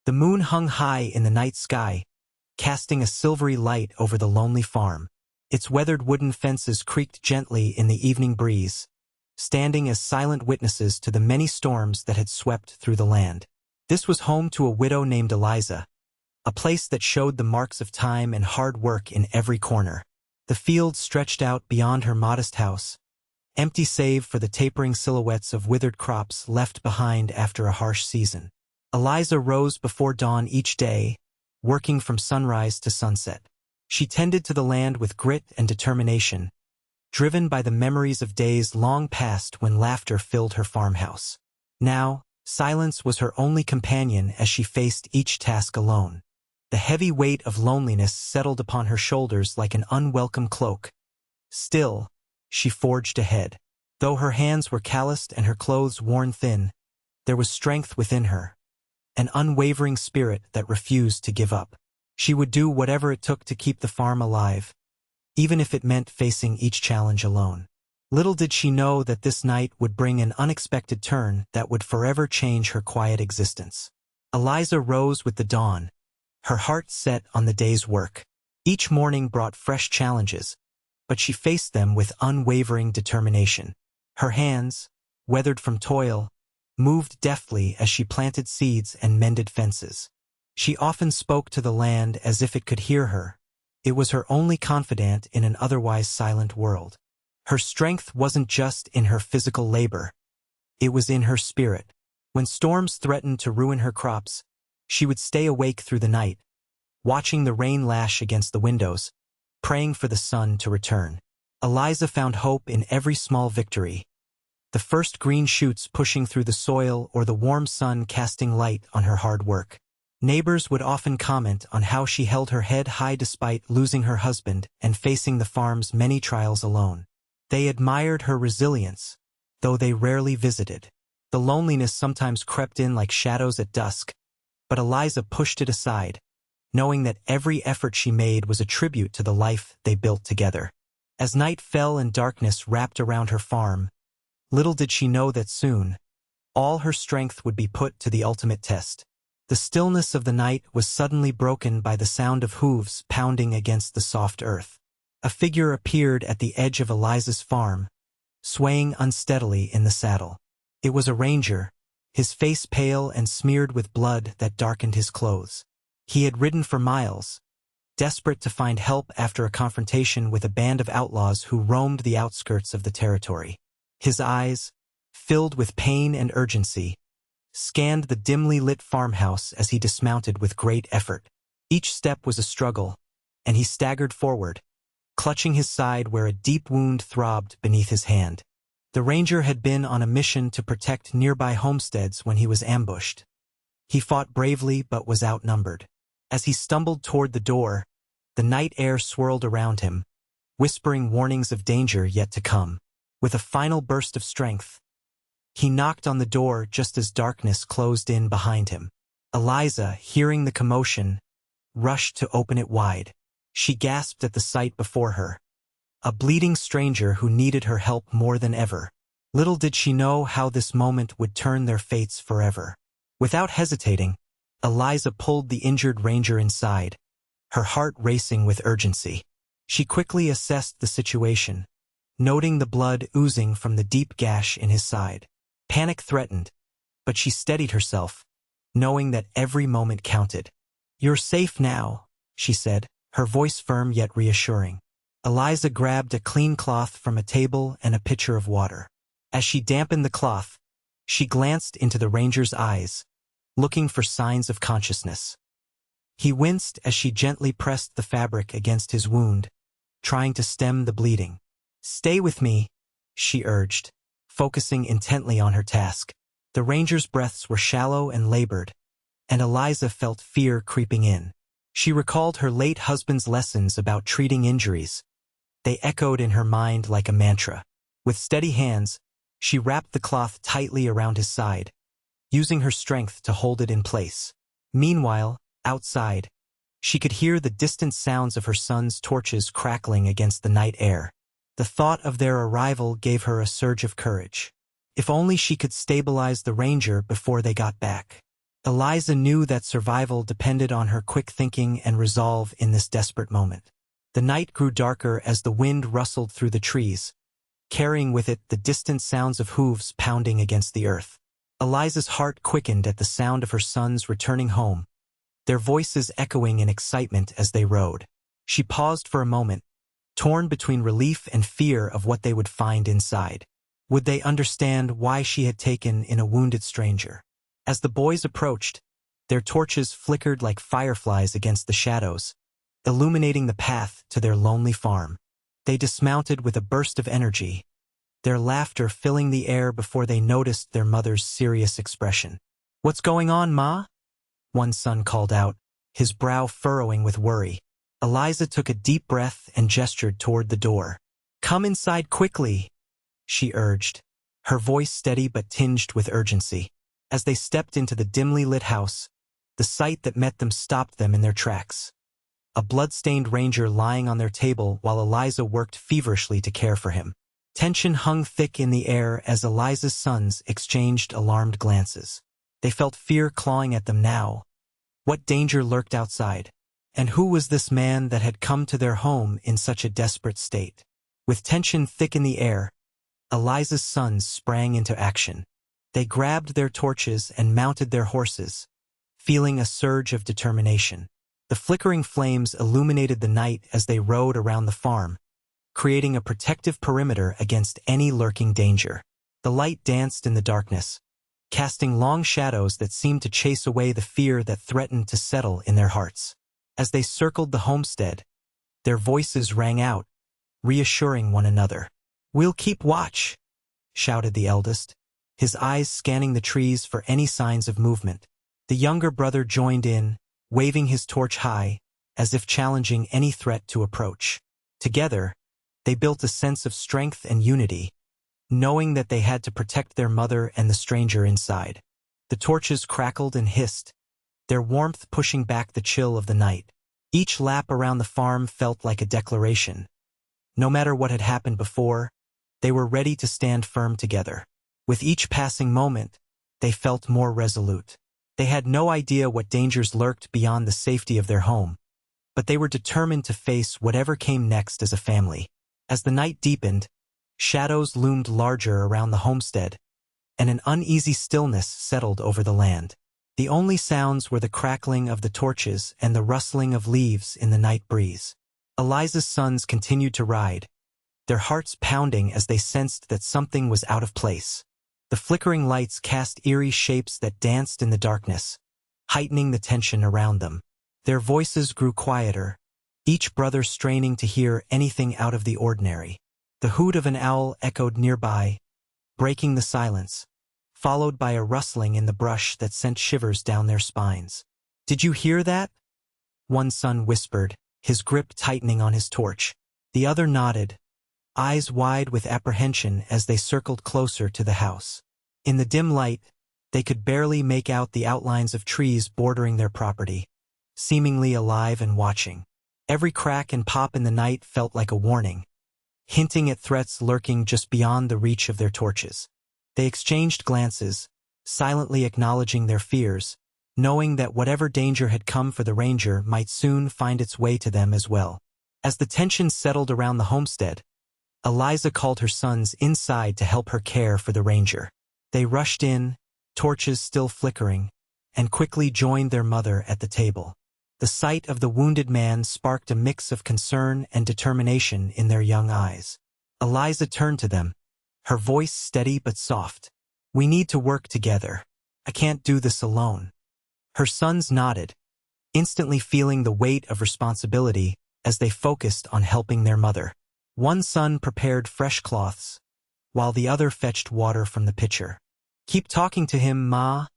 The moon hung high in the night sky, casting a silvery light over the lonely farm. Its weathered wooden fences creaked gently in the evening breeze, standing as silent witnesses to the many storms that had swept through the land. This was home to a widow named Eliza, a place that showed the marks of time and hard work in every corner. The field stretched out beyond her modest house, empty save for the tapering silhouettes of withered crops left behind after a harsh season. Eliza rose before dawn each day, working from sunrise to sunset. She tended to the land with grit and determination, driven by the memories of days long past when laughter filled her farmhouse. Now, silence was her only companion as she faced each task alone. The heavy weight of loneliness settled upon her shoulders like an unwelcome cloak. Still, she forged ahead. Though her hands were calloused and her clothes worn thin, there was strength within her, an unwavering spirit that refused to give up. She would do whatever it took to keep the farm alive, even if it meant facing each challenge alone. Little did she know that this night would bring an unexpected turn that would forever change her quiet existence. Eliza rose with the dawn, her heart set on the day's work. Each morning brought fresh challenges, but she faced them with unwavering determination. Her hands, weathered from toil, moved deftly as she planted seeds and mended fences. She often spoke to the land as if it could hear her. It was her only confidant in an otherwise silent world. Her strength wasn't just in her physical labor. It was in her spirit. When storms threatened to ruin her crops, she would stay awake through the night, watching the rain lash against the windows, praying for the sun to return. Eliza found hope in every small victory, the first green shoots pushing through the soil or the warm sun casting light on her hard work. Neighbors would often comment on how she held her head high despite losing her husband and facing the farm's many trials alone. They admired her resilience, though they rarely visited. The loneliness sometimes crept in like shadows at dusk, but Eliza pushed it aside, knowing that every effort she made was a tribute to the life they built together. As night fell and darkness wrapped around her farm, little did she know that soon, all her strength would be put to the ultimate test. The stillness of the night was suddenly broken by the sound of hooves pounding against the soft earth. A figure appeared at the edge of Eliza's farm, swaying unsteadily in the saddle. It was a ranger, his face pale and smeared with blood that darkened his clothes. He had ridden for miles, desperate to find help after a confrontation with a band of outlaws who roamed the outskirts of the territory. His eyes, filled with pain and urgency, scanned the dimly lit farmhouse as he dismounted with great effort. Each step was a struggle, and he staggered forward, clutching his side where a deep wound throbbed beneath his hand. The ranger had been on a mission to protect nearby homesteads when he was ambushed. He fought bravely but was outnumbered. As he stumbled toward the door, the night air swirled around him, whispering warnings of danger yet to come. With a final burst of strength, he knocked on the door just as darkness closed in behind him. Eliza, hearing the commotion, rushed to open it wide. She gasped at the sight before her, a bleeding stranger who needed her help more than ever. Little did she know how this moment would turn their fates forever. Without hesitating, Eliza pulled the injured ranger inside, her heart racing with urgency. She quickly assessed the situation, noting the blood oozing from the deep gash in his side. Panic threatened, but she steadied herself, knowing that every moment counted. "You're safe now," she said, her voice firm yet reassuring. Eliza grabbed a clean cloth from a table and a pitcher of water. As she dampened the cloth, she glanced into the ranger's eyes, looking for signs of consciousness. He winced as she gently pressed the fabric against his wound, trying to stem the bleeding. "Stay with me," she urged, focusing intently on her task. The ranger's breaths were shallow and labored, and Eliza felt fear creeping in. She recalled her late husband's lessons about treating injuries. They echoed in her mind like a mantra. With steady hands, she wrapped the cloth tightly around his side, using her strength to hold it in place. Meanwhile, outside, she could hear the distant sounds of her son's torches crackling against the night air. The thought of their arrival gave her a surge of courage. If only she could stabilize the ranger before they got back. Eliza knew that survival depended on her quick thinking and resolve in this desperate moment. The night grew darker as the wind rustled through the trees, carrying with it the distant sounds of hooves pounding against the earth. Eliza's heart quickened at the sound of her sons returning home, their voices echoing in excitement as they rode. She paused for a moment, torn between relief and fear of what they would find inside. Would they understand why she had taken in a wounded stranger? As the boys approached, their torches flickered like fireflies against the shadows, illuminating the path to their lonely farm. They dismounted with a burst of energy, their laughter filling the air before they noticed their mother's serious expression. "What's going on, Ma?" one son called out, his brow furrowing with worry. Eliza took a deep breath and gestured toward the door. "Come inside quickly," she urged, her voice steady but tinged with urgency. As they stepped into the dimly lit house, the sight that met them stopped them in their tracks. A blood-stained ranger lying on their table while Eliza worked feverishly to care for him. Tension hung thick in the air as Eliza's sons exchanged alarmed glances. They felt fear clawing at them now. What danger lurked outside? And who was this man that had come to their home in such a desperate state? With tension thick in the air, Eliza's sons sprang into action. They grabbed their torches and mounted their horses, feeling a surge of determination. The flickering flames illuminated the night as they rode around the farm, creating a protective perimeter against any lurking danger. The light danced in the darkness, casting long shadows that seemed to chase away the fear that threatened to settle in their hearts. As they circled the homestead, their voices rang out, reassuring one another. "We'll keep watch," shouted the eldest, his eyes scanning the trees for any signs of movement. The younger brother joined in, waving his torch high, as if challenging any threat to approach. Together, they built a sense of strength and unity, knowing that they had to protect their mother and the stranger inside. The torches crackled and hissed, their warmth pushing back the chill of the night. Each lap around the farm felt like a declaration. No matter what had happened before, they were ready to stand firm together. With each passing moment, they felt more resolute. They had no idea what dangers lurked beyond the safety of their home, but they were determined to face whatever came next as a family. As the night deepened, shadows loomed larger around the homestead, and an uneasy stillness settled over the land. The only sounds were the crackling of the torches and the rustling of leaves in the night breeze. Eliza's sons continued to ride, their hearts pounding as they sensed that something was out of place. The flickering lights cast eerie shapes that danced in the darkness, heightening the tension around them. Their voices grew quieter, each brother straining to hear anything out of the ordinary. The hoot of an owl echoed nearby, breaking the silence, followed by a rustling in the brush that sent shivers down their spines. "Did you hear that?" one son whispered, his grip tightening on his torch. The other nodded, eyes wide with apprehension as they circled closer to the house. In the dim light, they could barely make out the outlines of trees bordering their property, seemingly alive and watching. Every crack and pop in the night felt like a warning, hinting at threats lurking just beyond the reach of their torches. They exchanged glances, silently acknowledging their fears, knowing that whatever danger had come for the ranger might soon find its way to them as well. As the tension settled around the homestead, Eliza called her sons inside to help her care for the ranger. They rushed in, torches still flickering, and quickly joined their mother at the table. The sight of the wounded man sparked a mix of concern and determination in their young eyes. Eliza turned to them, her voice steady but soft. "We need to work together. I can't do this alone." Her sons nodded, instantly feeling the weight of responsibility as they focused on helping their mother. One son prepared fresh cloths, while the other fetched water from the pitcher. "Keep talking to him, Ma,"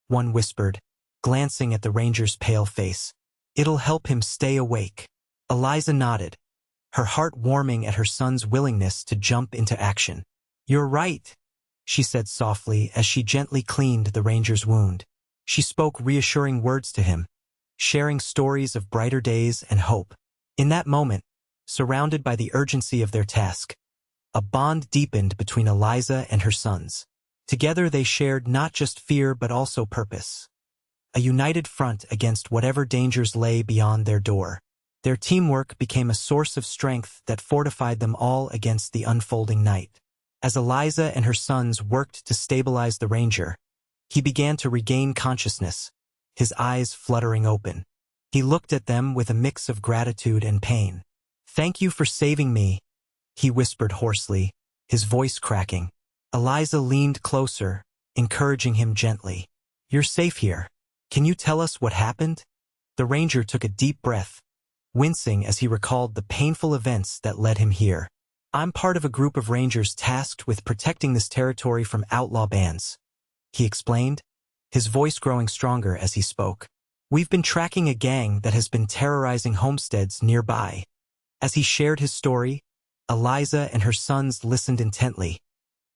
one whispered, glancing at the ranger's pale face. "It'll help him stay awake." Eliza nodded, her heart warming at her son's willingness to jump into action. "You're right," she said softly as she gently cleaned the ranger's wound. She spoke reassuring words to him, sharing stories of brighter days and hope. In that moment, surrounded by the urgency of their task, a bond deepened between Eliza and her sons. Together they shared not just fear but also purpose, a united front against whatever dangers lay beyond their door. Their teamwork became a source of strength that fortified them all against the unfolding night. As Eliza and her sons worked to stabilize the ranger, he began to regain consciousness, his eyes fluttering open. He looked at them with a mix of gratitude and pain. "Thank you for saving me," he whispered hoarsely, his voice cracking. Eliza leaned closer, encouraging him gently. "You're safe here. Can you tell us what happened?" The ranger took a deep breath, wincing as he recalled the painful events that led him here. "I'm part of a group of rangers tasked with protecting this territory from outlaw bands," he explained, his voice growing stronger as he spoke. "We've been tracking a gang that has been terrorizing homesteads nearby." As he shared his story, Eliza and her sons listened intently,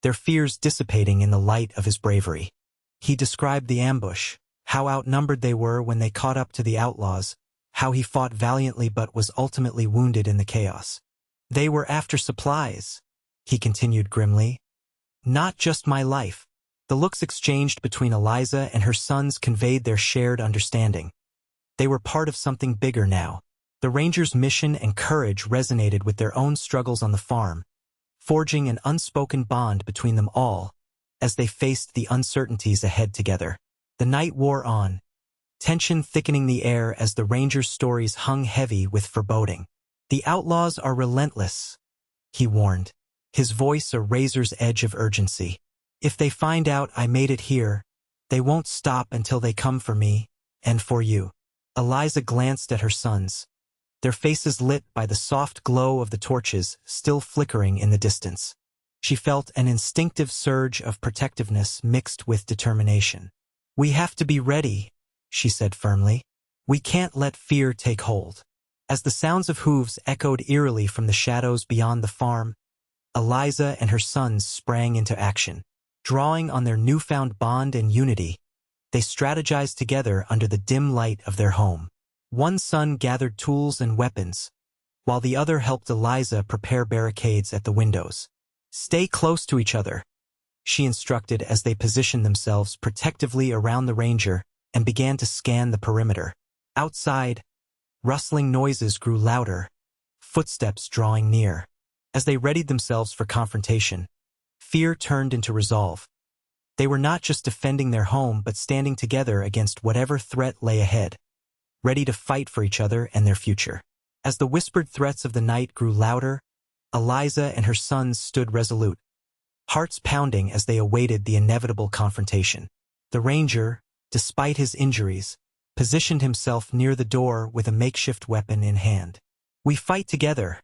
their fears dissipating in the light of his bravery. He described the ambush, how outnumbered they were when they caught up to the outlaws, how he fought valiantly but was ultimately wounded in the chaos. "They were after supplies," he continued grimly. "Not just my life." The looks exchanged between Eliza and her sons conveyed their shared understanding. They were part of something bigger now. The ranger's mission and courage resonated with their own struggles on the farm, forging an unspoken bond between them all as they faced the uncertainties ahead together. The night wore on, tension thickening the air as the ranger's stories hung heavy with foreboding. "The outlaws are relentless," he warned, his voice a razor's edge of urgency. "If they find out I made it here, they won't stop until they come for me, and for you." Eliza glanced at her sons, their faces lit by the soft glow of the torches still flickering in the distance. She felt an instinctive surge of protectiveness mixed with determination. "We have to be ready," she said firmly. "We can't let fear take hold." As the sounds of hooves echoed eerily from the shadows beyond the farm, Eliza and her sons sprang into action. Drawing on their newfound bond and unity, they strategized together under the dim light of their home. One son gathered tools and weapons, while the other helped Eliza prepare barricades at the windows. "Stay close to each other," she instructed as they positioned themselves protectively around the ranger and began to scan the perimeter. Outside, rustling noises grew louder, footsteps drawing near. As they readied themselves for confrontation, fear turned into resolve. They were not just defending their home but standing together against whatever threat lay ahead, ready to fight for each other and their future. As the whispered threats of the night grew louder, Eliza and her sons stood resolute, hearts pounding as they awaited the inevitable confrontation. The ranger, despite his injuries, positioned himself near the door with a makeshift weapon in hand. "We fight together,"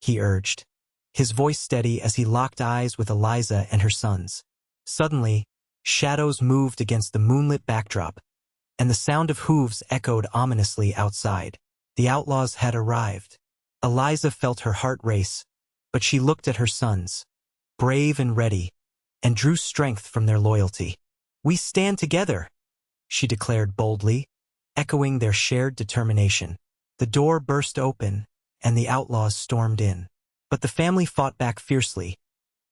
he urged, his voice steady as he locked eyes with Eliza and her sons. Suddenly, shadows moved against the moonlit backdrop, and the sound of hooves echoed ominously outside. The outlaws had arrived. Eliza felt her heart race, but she looked at her sons, brave and ready, and drew strength from their loyalty. "We stand together," she declared boldly, echoing their shared determination. The door burst open, and the outlaws stormed in. But the family fought back fiercely.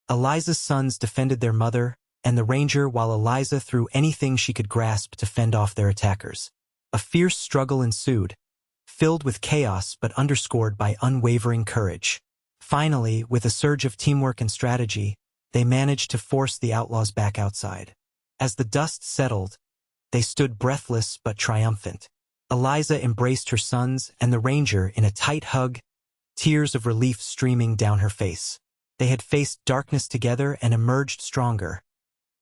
Eliza's sons defended their mother and the ranger while Eliza threw anything she could grasp to fend off their attackers. A fierce struggle ensued, filled with chaos but underscored by unwavering courage. Finally, with a surge of teamwork and strategy, they managed to force the outlaws back outside. As the dust settled, they stood breathless but triumphant. Eliza embraced her sons and the ranger in a tight hug, tears of relief streaming down her face. They had faced darkness together and emerged stronger,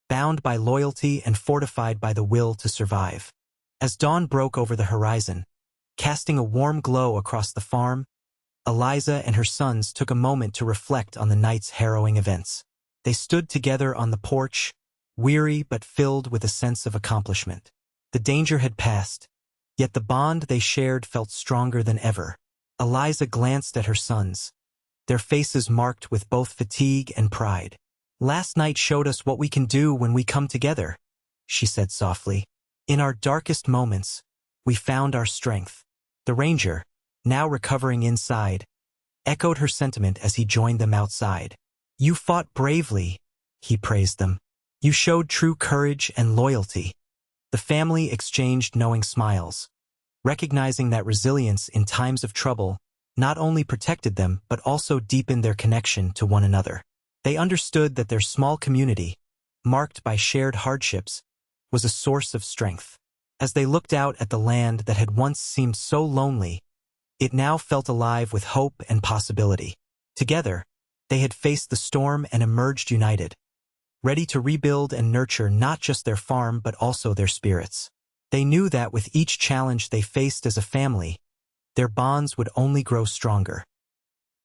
bound by loyalty and fortified by the will to survive. As dawn broke over the horizon, casting a warm glow across the farm, Eliza and her sons took a moment to reflect on the night's harrowing events. They stood together on the porch, weary but filled with a sense of accomplishment. The danger had passed, yet the bond they shared felt stronger than ever. Eliza glanced at her sons, their faces marked with both fatigue and pride. "Last night showed us what we can do when we come together," she said softly. "In our darkest moments, we found our strength." The ranger, now recovering inside, echoed her sentiment as he joined them outside. "You fought bravely," he praised them. "You showed true courage and loyalty." The family exchanged knowing smiles, recognizing that resilience in times of trouble not only protected them but also deepened their connection to one another. They understood that their small community, marked by shared hardships, was a source of strength. As they looked out at the land that had once seemed so lonely, it now felt alive with hope and possibility. Together, they had faced the storm and emerged united, ready to rebuild and nurture not just their farm but also their spirits. They knew that with each challenge they faced as a family, their bonds would only grow stronger.